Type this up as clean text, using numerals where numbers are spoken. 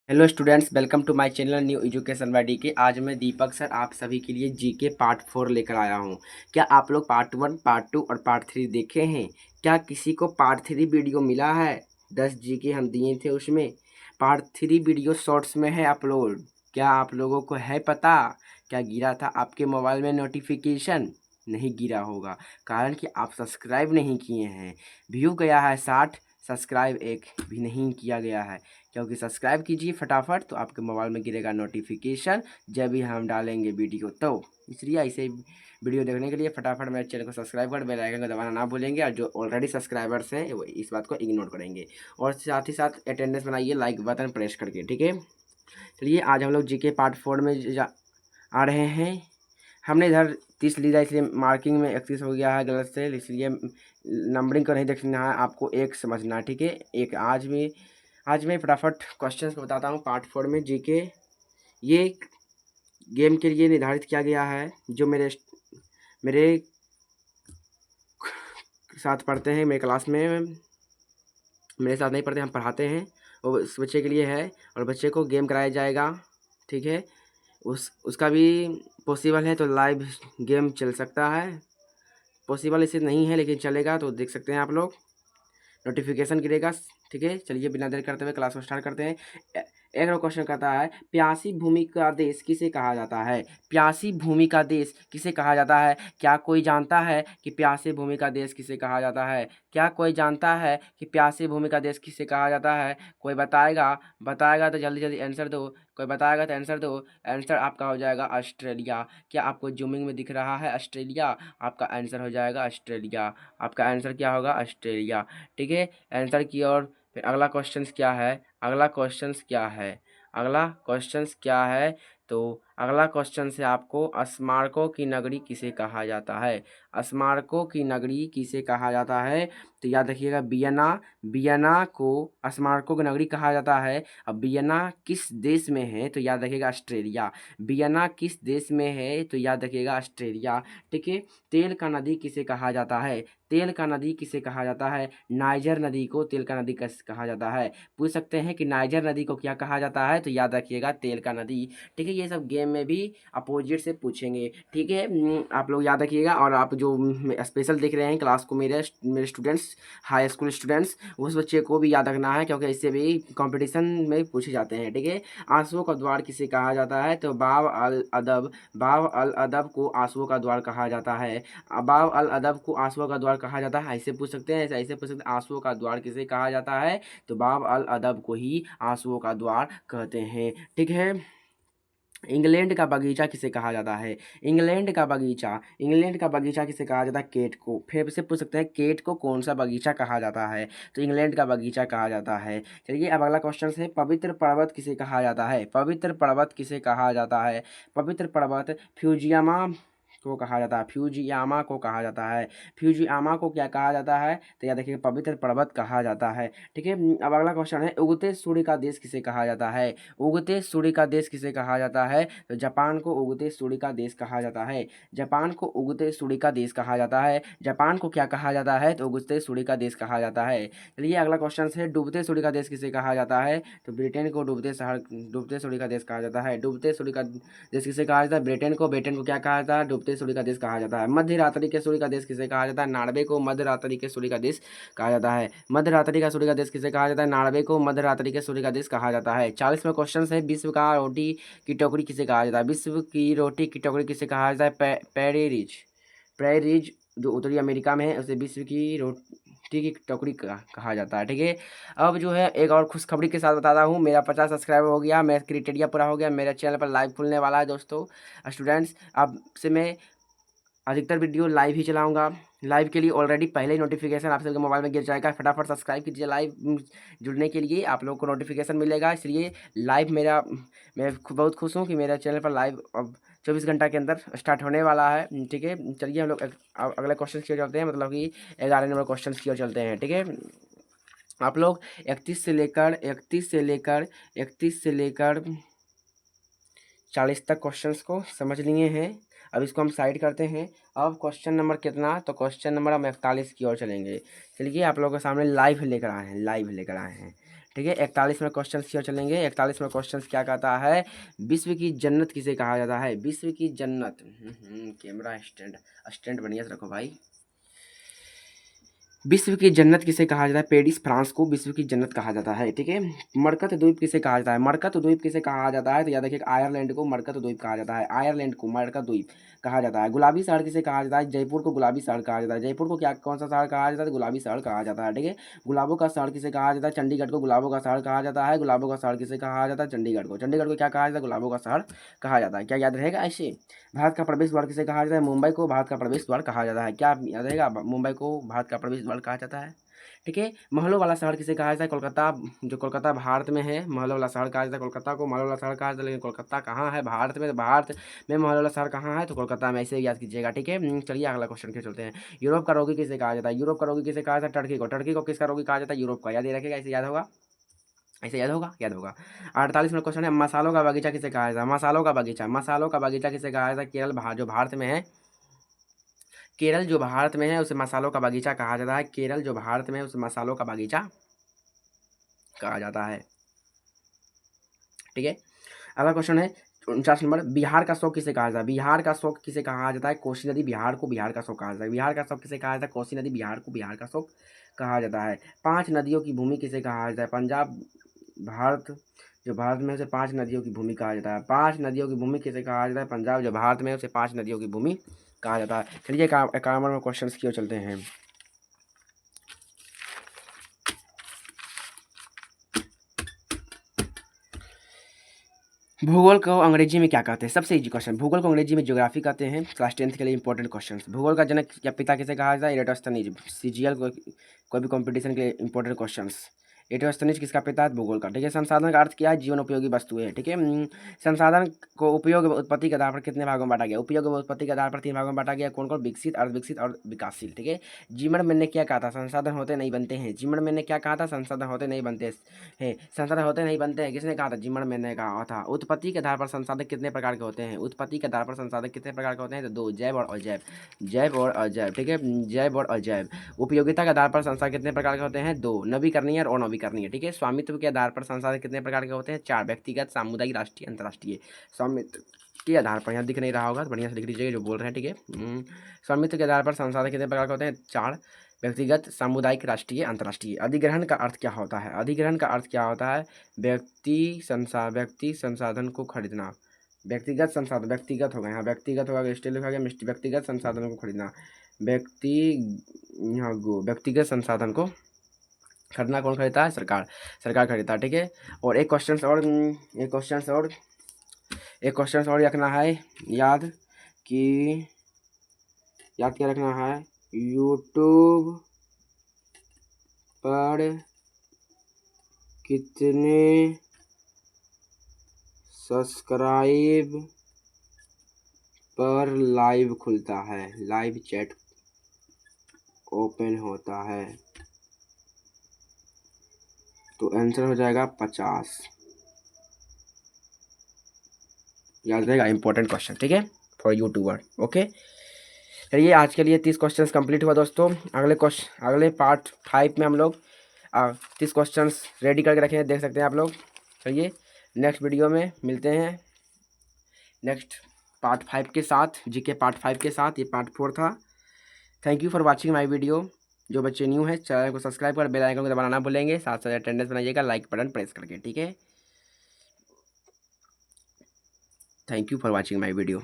Hello students, welcome to my channel new education by DK. आज मैं दीपक sir आप सभी के लिए जीके पार्ट 4 लेकर आया हूं। क्या आप लोग पार्ट 1, पार्ट 2 और पार्ट 3 देखे हैं? क्या किसी को पार्ट 3 वीडियो मिला है? 10 जीके हम दिए थे, उसमें पार्ट 3 वीडियो शॉर्ट्स में है अपलोड। क्या आप लोगों को है पता क्या गिरा था आपके मोबाइल में नोटिफिकेशन? नहीं गिरा होगा, कारण कि आप सब्सक्राइब नहीं किए हैं। व्यू गया है 60, सब्सक्राइब एक भी नहीं किया गया है। क्योंकि सब्सक्राइब कीजिए फटाफट, तो आपके मोबाइल में गिरेगा नोटिफिकेशन जब भी हम डालेंगे वीडियो। तो इसलिए ऐसे वीडियो देखने के लिए फटाफट मेरे चैनल को सब्सक्राइब कर बेल आइकन को दबाना ना भूलेंगे, और जो ऑलरेडी सब्सक्राइबर्स हैं वो इस बात को इग्नोर करेंगे। और साथ ही साथ अटेंडेंस बनाइए लाइक बटन प्रेस करके, ठीक है। चलिए आज हम लोग जीके पार्ट 4 में आ रहे हैं। हमने इधर 30 लिया, इसलिए मार्किंग में 31 हो गया है गलत से, इसलिए नंबरिंग को नहीं देखना है, आपको एक समझना है, ठीक है। एक आज मैं फटाफट क्वेश्चंस को बताता हूँ। पार्ट 4 में जीके ये गेम के लिए निर्धारित किया गया है। जो मेरे साथ पढ़ते हैं, मेरे क्लास में मेरे साथ नहीं पढ़ते, हम पढ़ाते हैं, वो उस बच्चे के लिए है, और बच्चे को गेम कराया जाएगा, ठीक है। उसका भी पॉसिबल है तो लाइव गेम चल सकता है। पॉसिबल इसे नहीं है लेकिन चलेगा, तो देख सकते हैं आप लोग, नोटिफिकेशन गिरेगा, ठीक है। चलिए बिना देर करते हुए क्लास को स्टार्ट करते हैं। एक और क्वेश्चन कहता है, प्यासी भूमि का देश किसे कहा जाता है? प्यासी भूमि का देश किसे कहा जाता है? क्या कोई जानता है कि प्यासी भूमि का देश किसे कहा जाता है? क्या कोई जानता है कि प्यासी भूमि का देश किसे कहा जाता है? कोई बताएगा तो जल्दी जल्दी आंसर दो। कोई बताएगा तो आंसर दो। आंसर आपका हो जाएगा ऑस्ट्रेलिया। क्या आपको जूमिंग में दिख रहा है ऑस्ट्रेलिया? आपका आंसर हो जाएगा ऑस्ट्रेलिया। आपका आंसर क्या होगा? ऑस्ट्रेलिया, ठीक है। आंसर की ओर फिर अगला क्वेश्चंस क्या है? अगला क्वेश्चंस क्या है? तो अगला क्वेश्चन से आपको, स्मारकों की नगरी किसे कहा जाता है? स्मारकों की नगरी किसे कहा जाता है? तो याद रखिएगा, वियना को स्मारकों की नगरी कहा जाता है। अब वियना किस देश में है? तो याद रखिएगा ऑस्ट्रेलिया। वियना किस देश में है? तो याद रखिएगा ऑस्ट्रेलिया, ठीक है। तेल का नदी किसे कहा जाता है? तेल का नदी किसे कहा जाता है? नाइजर नदी को तेल का नदी कहा जाता है। पूछ सकते हैं कि नाइजर नदी को क्या कहा जाता है? तो याद रखिएगा तेल का नदी, ठीक है। ये सब गेम में भी अपोजिट से पूछेंगे, ठीक है। आप लोग याद रखिएगा। और आप जो स्पेशल देख रहे हैं क्लास को, मेरे स्टूडेंट्स, हाई स्कूल स्टूडेंट्स, उस बच्चे को भी याद रखना है, क्योंकि इससे भी कंपटीशन में पूछे जाते हैं, ठीक है। आंसुओं का द्वार किसे कहा जाता है? तो बाब अल अदब को आंसुओं का द्वार कहा जाता है। बाब अल अदब को आंसुओं का द्वार कहा जाता है, ऐसे पूछ सकते हैं, ऐसे पूछ सकते हैं, आंसुओं का द्वार किसे कहा जाता है? तो बाब अल अदब को ही आंसुओं का द्वार कहते हैं, ठीक है। इंग्लैंड का बगीचा किसे कहा जाता है? इंग्लैंड का बगीचा किसे कहा जाता है? केट को। फिर से पूछ सकते हैं, केट को कौन सा बगीचा कहा जाता है? तो इंग्लैंड का बगीचा कहा जाता है। चलिए अब अगला क्वेश्चन है, पवित्र पर्वत किसे कहा जाता है? पवित्र पर्वत किसे कहा जाता है? पवित्र पर्वत फ्यूजियामा को कहा जाता है। फ्यूजियामा को कहा जाता है। फ्यूजियामा को क्या कहा जाता है? तो याद रखिए, पवित्र पर्वत कहा जाता है, ठीक है। अब अगला क्वेश्चन है, उगते सूर्य का देश किसे कहा जाता है? उगते सूर्य का देश किसे कहा जाता है? तो जापान को उगते सूर्य का देश कहा जाता है। जापान को उगते सूर्य का देश कहा जाता है। जापान को क्या कहा जाता है? तो उगते सूर्य का देश कहा जाता है। चलिए अगला क्वेश्चन है, डूबते सूर्य का देश किसे कहा जाता है? तो ब्रिटेन को डूबते सूर्य का देश कहा जाता है। डूबते सूर्य का देश किसे कहा जाता है? ब्रिटेन को क्या कहा जाता है? डूबते सूर्य का देश कहा जाता है। मध्य रात्रि के सूर्य का देश किसे कहा जाता है? नॉर्वे को मध्य रात्रि के सूर्य का देश कहा जाता है। मध्य रात्रि का सूर्य का देश किसे कहा जाता है? नॉर्वे को मध्य रात्रि के सूर्य का देश कहा जाता है। 40वां क्वेश्चन है, विश्व का रोटी की टोकरी किसे कहा जाता है? विश्व की रोटी की टोकरी किसे कहा जाता है? पेरिज जो उत्तरी अमेरिका में है, उसे विश्व की रोटी की टोकरी कहा जाता है, ठीक है। अब जो है एक और खुशखबरी के साथ बताता हूँ, मेरा 50 सब्सक्राइबर हो गया, मेरा क्राइटेरिया पूरा हो गया, मेरे चैनल पर लाइव खुलने वाला है दोस्तों। स्टूडेंट्स, अब से मैं अधिकतर वीडियो लाइव ही चलाऊंगा। लाइव के लिए ऑलरेडी पहले ही नोटिफिकेशन आप सबके मोबाइल में गिर जाएगा, फटाफट सब्सक्राइब कीजिए। लाइव जुड़ने के लिए आप लोगों को नोटिफिकेशन मिलेगा, इसलिए लाइव मैं बहुत खुश हूँ कि मेरा चैनल पर लाइव अब 24 घंटा के अंदर स्टार्ट होने वाला है, ठीक है। चलिए हम लोग अगले क्वेश्चन की ओर चलते हैं, मतलब कि 11 नंबर क्वेश्चन की ओर चलते हैं, ठीक है। आप लोग 31 से लेकर 40 तक क्वेश्चंस को समझ लिए हैं। अब इसको हम साइड करते हैं। अब क्वेश्चन नंबर कितना? तो क्वेश्चन नंबर हम 41 की ओर चलेंगे। चलिए आप लोगों के सामने लाइव लेकर आए हैं, ठीक है। 41वां क्वेश्चन की ओर चलेंगे। 41वां क्वेश्चन क्या कहता है, विश्व की जन्नत किसे कहा जाता है, विश्व की जन्नत। कैमरा स्टैंड बढ़िया से रखो भाई। विश्व की जन्नत किसे कहा जाता है, पेरिस फ्रांस को विश्व की जन्नत कहा जाता है। ठीक है। मरकत द्वीप किसे कहा जाता है, मरकत द्वीप किसे कहा जाता है, तो याद देखिए आयरलैंड को मरकत द्वीप कहा जाता है, आयरलैंड को मरकत द्वीप कहा जाता है। गुलाबी शहर किसे कहा जाता है, जयपुर को गुलाबी शहर कहा जाता है। जयपुर को क्या कौन सा शहर कहा जाता है, गुलाबी शहर कहा जाता है। ठीक है। गुलाबों का शहर किसे कहा जाता है, चंडीगढ़ को गुलाबों का शहर कहा जाता है। गुलाबों का शहर किसे कहा जाता है, चंडीगढ़ को। चंडीगढ़ को क्या कहा जाता है, गुलाबों का शहर कहा जाता है। क्या याद रहेगा ऐसे। भारत का प्रवेश द्वार किसे कहा जाता है, मुंबई को भारत का प्रवेश द्वार कहा जाता है। क्या याद रहेगा, मुंबई को भारत का प्रवेश द्वार कहा जाता है। ठीक है। महलों वाला शहर किसे कहा जाता है, कोलकाता। जो कोलकाता भारत में है, महलों वाला शहर कहा जाता है कोलकाता को, महलों वाला शहर कहा जाता है। लेकिन कोलकाता कहाँ है, भारत में, तो भारत में महलों वाला शहर कहाँ है, तो कोलकाता में। ऐसे याद कीजिएगा। ठीक है। चलिए अगला क्वेश्चन के चलते हैं। यूरोप का रोगी किसे कहा जाता है, यूरोप का रोगी किसे कहा जाता है, टर्की को। टर्की को किसका रोगी कहा जाता है, यूरोप का। याद रखेगा, ऐसे याद होगा, ऐसे याद होगा, याद होगा। 48वां क्वेश्चन है, मसालों का बगीचा किसे कहा जाता है, मसालों का बगीचा, मसालों का बगीचा किसे कहा जाता है, केरल जो भारत में है, केरल जो भारत में है उसे मसालों का बगीचा कहा जाता है। केरल जो भारत में है उसे मसालों का बगीचा कहा जाता है। ठीक है। अगला क्वेश्चन है 49 नंबर, बिहार का शोक किसे कहा जाता है, बिहार का शोक किसे कहा जाता है, कोसी नदी। बिहार को बिहार का शोक कहा जाता है। बिहार का शोक किसे कहा जाता है, कोसी नदी। बिहार को बिहार का शोक कहा जाता है। 5 नदियों की भूमि किसे कहा जाता है, पंजाब भारत जो भारत में उसे 5 नदियों की भूमि कहा जाता है। 5 नदियों की भूमि किसे कहा जाता है, पंजाब जो भारत में उसे 5 नदियों की भूमि कहा जाता है। चलिए 51वां क्वेश्चन की ओर चलते हैं। भूगोल को अंग्रेजी में क्या कहते हैं, सबसे इजी क्वेश्चन। भूगोल को अंग्रेजी में ज्योग्राफी कहते हैं। क्लास 10th के लिए इंपॉर्टेंट क्वेश्चन। भूगोल का जनक या पिता किसे कहा जाता है, एराटोस्थनीज। सीजीएल कोई भी कंपटीशन के लिए इंपॉर्टेंट क्वेश्चन। एराटोस्थनीज किसका पिता है, भूगोल का। ठीक है। संसाधन का अर्थ क्या है, जीवन उपयोगी वस्तुएं। ठीक है। संसाधन को उपयोग एवं उत्पत्ति के आधार पर कितने भागों में बांटा गया, उपयोग एवं उत्पत्ति के आधार पर 3 भागों में बांटा गया। कौन कौन, विकसित, अर्धविकसित और विकासशील। ठीक है। जीमन मैन ने क्या कहा था, संसाधन होते नहीं बनते हैं। जीमन मैन ने क्या कहा था, संसाधन होते नहीं बनते हैं, संसाधन होते नहीं बनते हैं। किसने कहा था, जिमन मैन ने कहा था। उत्पत्ति के आधार पर संसाधन कितने प्रकार के होते हैं, उत्पत्ति के आधार पर संसाधन कितने प्रकार के होते हैं, तो 2, जैव और अजैव। जैव और अजैव। ठीक है। जैव और अजैव। उपयोगिता के आधार पर संसाधन कितने प्रकार के होते हैं, 2, नवीकरणीय और अनवीकरणीय। ठीक है। स्वामित्व के आधार पर संसाधन कितने प्रकार के होते हैं, 4, व्यक्तिगत, सामुदायिक, राष्ट्रीय, अंतर्राष्ट्रीय। स्वामित्व के आधार पर, यहाँ दिख नहीं रहा होगा तो बढ़िया से लिख लीजिएगा जो बोल रहे हैं। ठीक है। स्वामित्व के आधार पर संसाधन कितने प्रकार के होते हैं, 4, व्यक्तिगत, सामुदायिक, राष्ट्रीय, अंतर्राष्ट्रीय। अधिग्रहण का अर्थ क्या होता है, अधिग्रहण का अर्थ क्या होता है, व्यक्ति संसाधन को खरीदना। व्यक्तिगत संसाधन, व्यक्तिगत होगा, यहाँ व्यक्तिगत होगा, स्टेल लिखा गया, व्यक्तिगत संसाधनों को खरीदना। व्यक्तिगत संसाधन को खरीदना कौन खरीदता है, सरकार, सरकार खरीदता है। ठीक है। और एक क्वेश्चन और रखना है याद क्या रखना है, यूट्यूब पर कितने सब्सक्राइब पर लाइव खुलता है, लाइव चैट ओपन होता है, तो आंसर हो जाएगा 50। याद रहेगा, इंपॉर्टेंट क्वेश्चन। ठीक है, फॉर यूट्यूबर। ओके, चलिए आज के लिए 30 क्वेश्चंस कंप्लीट हुआ दोस्तों। अगले पार्ट 5 में हम लोग 30 क्वेश्चंस रेडी करके रखे हैं, देख सकते हैं आप लोग। चलिए नेक्स्ट वीडियो में मिलते हैं, नेक्स्ट पार्ट 5 के साथ, जीके पार्ट 5 के साथ। ये पार्ट 4 था। Thank you for watching my video. जो बच्चे न्यू हैं चैनल को सब्सक्राइब कर बेल आइकन को दबाना ना भूलेंगे, साथ साथ अटेंडेंस बनाइएगा लाइक बटन प्रेस करके। ठीक है, thank you for watching my video.